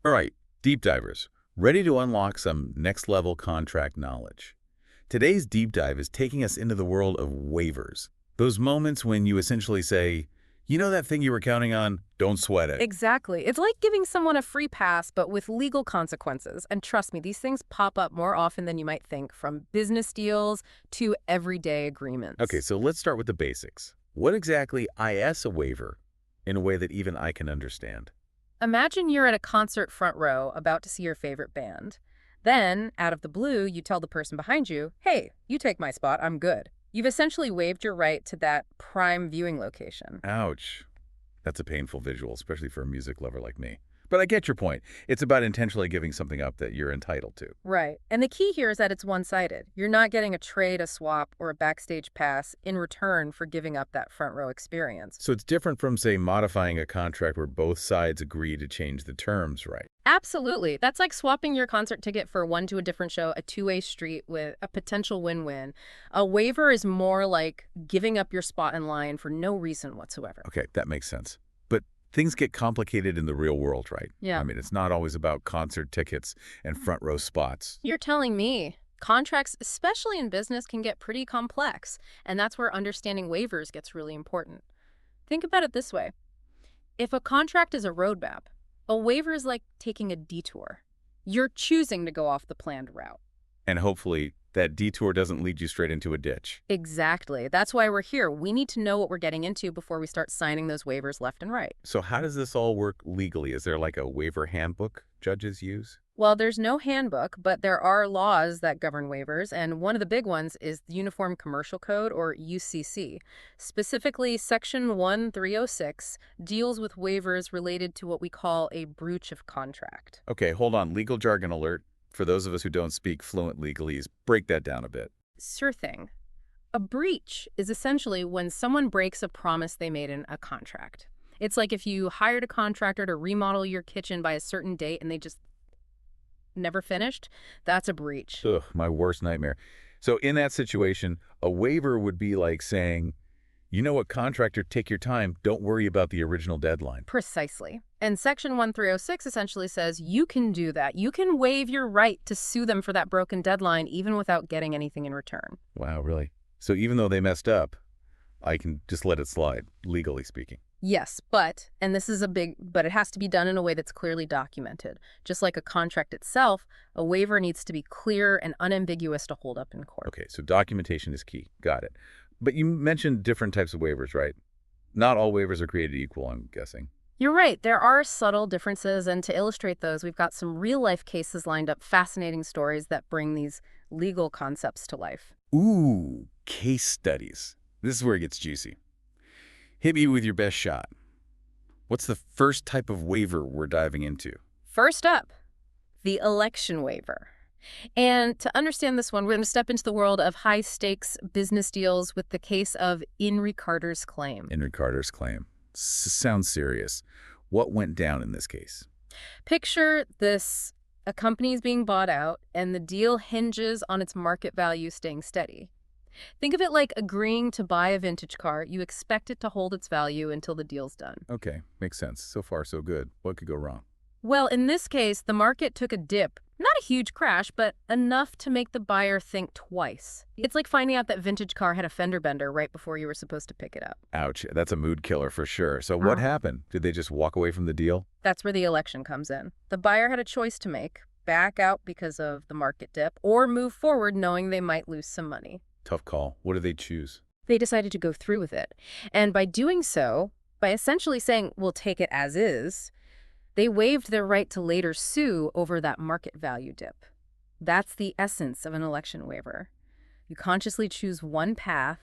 All right, deep divers, ready to unlock some next-level contract knowledge. Today's deep dive is taking us into the world of waivers. Those moments when you essentially say, you know that thing you were counting on? Don't sweat it. Exactly. It's like giving someone a free pass, but with legal consequences. And trust me, these things pop up more often than you might think, from business deals to everyday Okay, agreements. so let's start with the basics. What exactly is a waiver in a way that even I can understand? Imagine you're at a concert front row about to see your favorite band. Then, out of the blue, you tell the person behind you, hey, you take my spot, I'm good. You've essentially waived your right to that prime viewing location. Ouch. That's a painful visual, especially for a music lover like me. But I get your point. It's about intentionally giving something up that you're entitled to. Right. And the key here is that it's one-sided. You're not getting a trade, a swap, or a backstage pass in return for giving up that front row experience. So it's different from, say, modifying a contract where both sides agree to change the terms, right? Absolutely. That's like swapping your concert ticket for one to a different show, a two-way street with a potential win-win. A waiver is more like giving up your spot in line for no reason whatsoever. Okay, that makes sense. But things get complicated in the real world, right? Yeah. I mean, it's not always about concert tickets and front row spots. You're telling me. Contracts, especially in business, can get pretty complex, and that's where understanding waivers gets really important. Think about it this way. If a contract is a roadmap, a waiver is like taking a detour. You're choosing to go off the planned route. And hopefully that detour doesn't lead you straight into a ditch. Exactly. That's why we're here. We need to know what we're getting into before we start signing those waivers left and right. So how does this all work legally? Is there like a waiver handbook judges use? Well, there's no handbook, but there are laws that govern waivers, and one of the big ones is the Uniform Commercial Code, or UCC. Specifically, Section 1306 deals with waivers related to what we call a breach of contract. Okay, hold on. Legal jargon alert. For those of us who don't speak fluent legalese, break that down a bit. Sure thing. A breach is essentially when someone breaks a promise they made in a contract. It's like if you hired a contractor to remodel your kitchen by a certain date and they just never finished, that's a breach. Ugh, my worst nightmare. So in that situation, a waiver would be like saying, you know what, contractor, take your time. Don't worry about the original deadline. Precisely. And Section 1306 essentially says you can do that. You can waive your right to sue them for that broken deadline even without getting anything in return. Wow, really? So even though they messed up, I can just let it slide, legally speaking. Yes, and this is but it has to be done in a way that's clearly documented. Just like a contract itself, a waiver needs to be clear and unambiguous to hold up in court. Okay, so documentation is key. Got it. But you mentioned different types of waivers, right? Not all waivers are created equal, I'm guessing. You're right. There are subtle differences, and to illustrate those, we've got some real-life cases lined up, fascinating stories that bring these legal concepts to life. Ooh, case studies. This is where it gets juicy. Hit me with your best shot. What's the first type of waiver we're diving into? First up, the election waiver. And to understand this one, we're going to step into the world of high-stakes business deals with the case of Henry Carter's claim. Henry Carter's claim. Sounds serious. What went down in this case? Picture this. A company is being bought out, and the deal hinges on its market value staying steady. Think of it like agreeing to buy a vintage car. You expect it to hold its value until the deal's done. Okay, makes sense. So far, so good. What could go wrong? Well, in this case, the market took a dip. Not a huge crash, but enough to make the buyer think twice. It's like finding out that vintage car had a fender bender right before you were supposed to pick it up. Ouch, that's a mood killer for sure. So what happened? Did they just walk away from the deal? That's where the election comes in. The buyer had a choice to make: back out because of the market dip, or move forward knowing they might lose some money. Tough call. What did they choose? They decided to go through with it. And by doing so, by essentially saying, we'll take it as is, they waived their right to later sue over that market value dip. That's the essence of an election waiver. You consciously choose one path,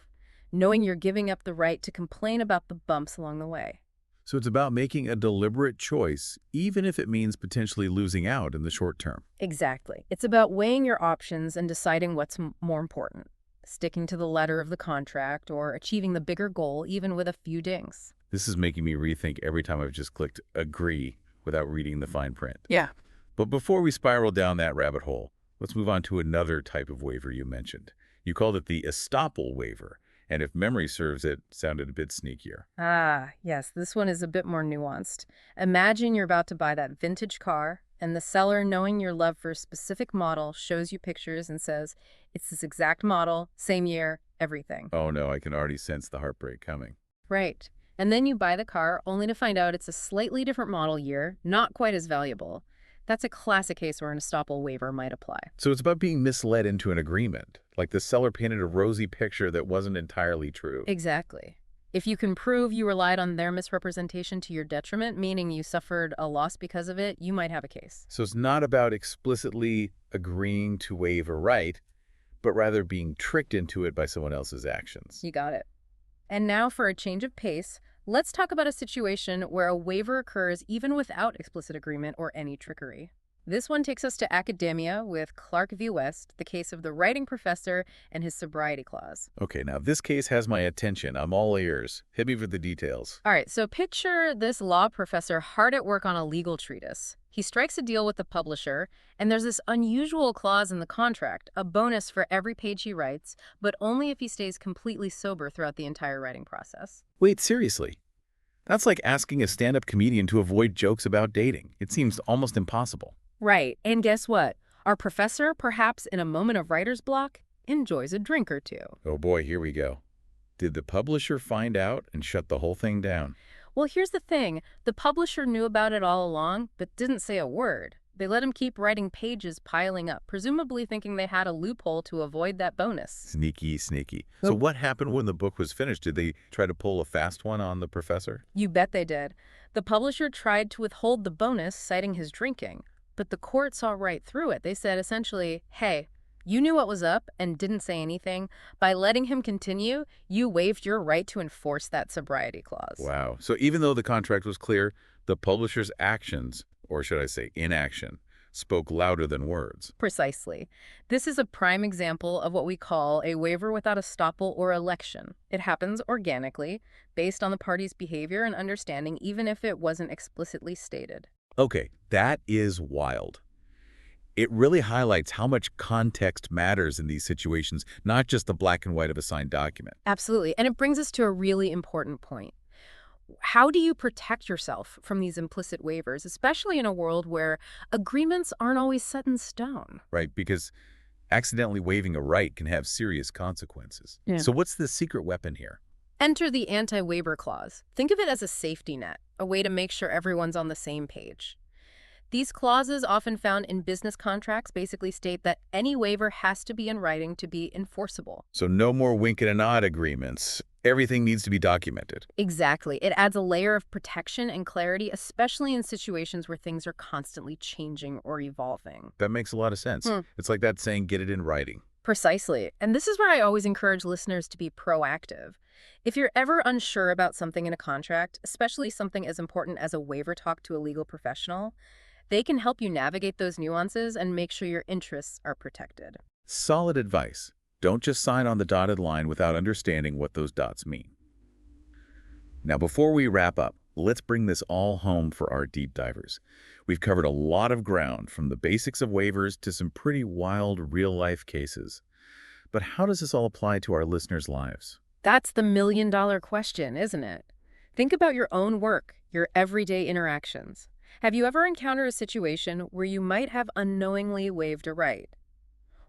knowing you're giving up the right to complain about the bumps along the way. So it's about making a deliberate choice, even if it means potentially losing out in the short term. Exactly. It's about weighing your options and deciding what's more important: sticking to the letter of the contract or achieving the bigger goal even with a few dings. This is making me rethink every time I've just clicked agree without reading the fine print. Yeah. But before we spiral down that rabbit hole, let's move on to another type of waiver you mentioned. You called it the estoppel waiver, and if memory serves, it sounded a bit sneakier. Ah, yes, this one is a bit more nuanced. Imagine you're about to buy that vintage car. And the seller, knowing your love for a specific model, shows you pictures and says, it's this exact model, same year, everything. Oh no, I can already sense the heartbreak coming. Right. And then you buy the car only to find out it's a slightly different model year, not quite as valuable. That's a classic case where an estoppel waiver might apply. So it's about being misled into an agreement, like the seller painted a rosy picture that wasn't entirely true. Exactly. If you can prove you relied on their misrepresentation to your detriment, meaning you suffered a loss because of it, you might have a case. So it's not about explicitly agreeing to waive a right, but rather being tricked into it by someone else's actions. You got it. And now for a change of pace, let's talk about a situation where a waiver occurs even without explicit agreement or any trickery. This one takes us to academia with Clark v. West, the case of the writing professor and his sobriety clause. Okay, now this case has my attention. I'm all ears. Hit me with the details. All right, so picture this law professor hard at work on a legal treatise. He strikes a deal with the publisher, and there's this unusual clause in the contract, a bonus for every page he writes, but only if he stays completely sober throughout the entire writing process. Wait, seriously? That's like asking a stand-up comedian to avoid jokes about dating. It seems almost impossible. Right, and guess what? Our professor, perhaps in a moment of writer's block, enjoys a drink or two. Oh boy, here we go. Did the publisher find out and shut the whole thing down? Well, here's the thing. The publisher knew about it all along, but didn't say a word. They let him keep writing pages piling up, presumably thinking they had a loophole to avoid that bonus. Sneaky, sneaky. So what happened when the book was finished? Did they try to pull a fast one on the professor? You bet they did. The publisher tried to withhold the bonus, citing his drinking. But the court saw right through it. They said essentially, hey, you knew what was up and didn't say anything. By letting him continue, you waived your right to enforce that sobriety clause. Wow. So even though the contract was clear, the publisher's actions, or should I say inaction, spoke louder than words. Precisely. This is a prime example of what we call a waiver without estoppel or election. It happens organically, based on the party's behavior and understanding, even if it wasn't explicitly stated. Okay, that is wild. It really highlights how much context matters in these situations, not just the black and white of a signed document. Absolutely. And it brings us to a really important point. How do you protect yourself from these implicit waivers, especially in a world where agreements aren't always set in stone? Right, because accidentally waiving a right can have serious consequences. Yeah. So what's the secret weapon here? Enter the anti-waiver clause. Think of it as a safety net, a way to make sure everyone's on the same page. These clauses, often found in business contracts, basically state that any waiver has to be in writing to be enforceable. So no more wink and a nod agreements. Everything needs to be documented. Exactly. It adds a layer of protection and clarity, especially in situations where things are constantly changing or evolving. That makes a lot of sense. It's like that saying, get it in writing. Precisely. And this is where I always encourage listeners to be proactive. If you're ever unsure about something in a contract, especially something as important as a waiver talk to a legal professional, they can help you navigate those nuances and make sure your interests are protected. Solid advice. Don't just sign on the dotted line without understanding what those dots mean. Now, before we wrap up, let's bring this all home for our deep divers. We've covered a lot of ground, from the basics of waivers to some pretty wild real-life cases. But how does this all apply to our listeners' lives? That's the million-dollar question, isn't it? Think about your own work, your everyday interactions. Have you ever encountered a situation where you might have unknowingly waived a right?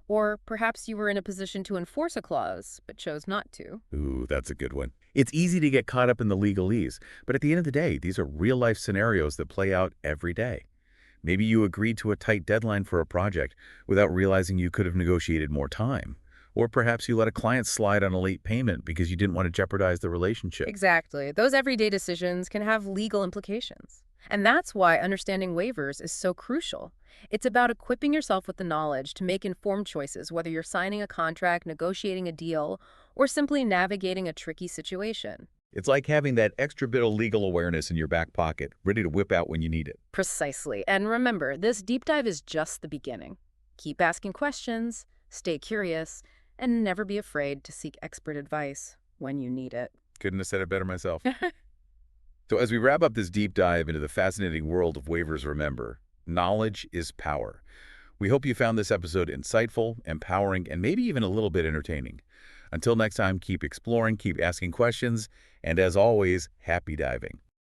Or perhaps you were in a position to enforce a clause, but chose not to. Ooh, that's a good one. It's easy to get caught up in the legalese, but at the end of the day, these are real-life scenarios that play out every day. Maybe you agreed to a tight deadline for a project without realizing you could have negotiated more time. Or perhaps you let a client slide on a late payment because you didn't want to jeopardize the relationship. Exactly. Those everyday decisions can have legal implications. And that's why understanding waivers is so crucial. It's about equipping yourself with the knowledge to make informed choices, whether you're signing a contract, negotiating a deal, or simply navigating a tricky situation. It's like having that extra bit of legal awareness in your back pocket, ready to whip out when you need it. Precisely. And remember, this deep dive is just the beginning. Keep asking questions, stay curious, and never be afraid to seek expert advice when you need it. Couldn't have said it better myself. So as we wrap up this deep dive into the fascinating world of waivers, remember, knowledge is power. We hope you found this episode insightful, empowering, and maybe even a little bit entertaining. Until next time, keep exploring, keep asking questions, and as always, happy diving.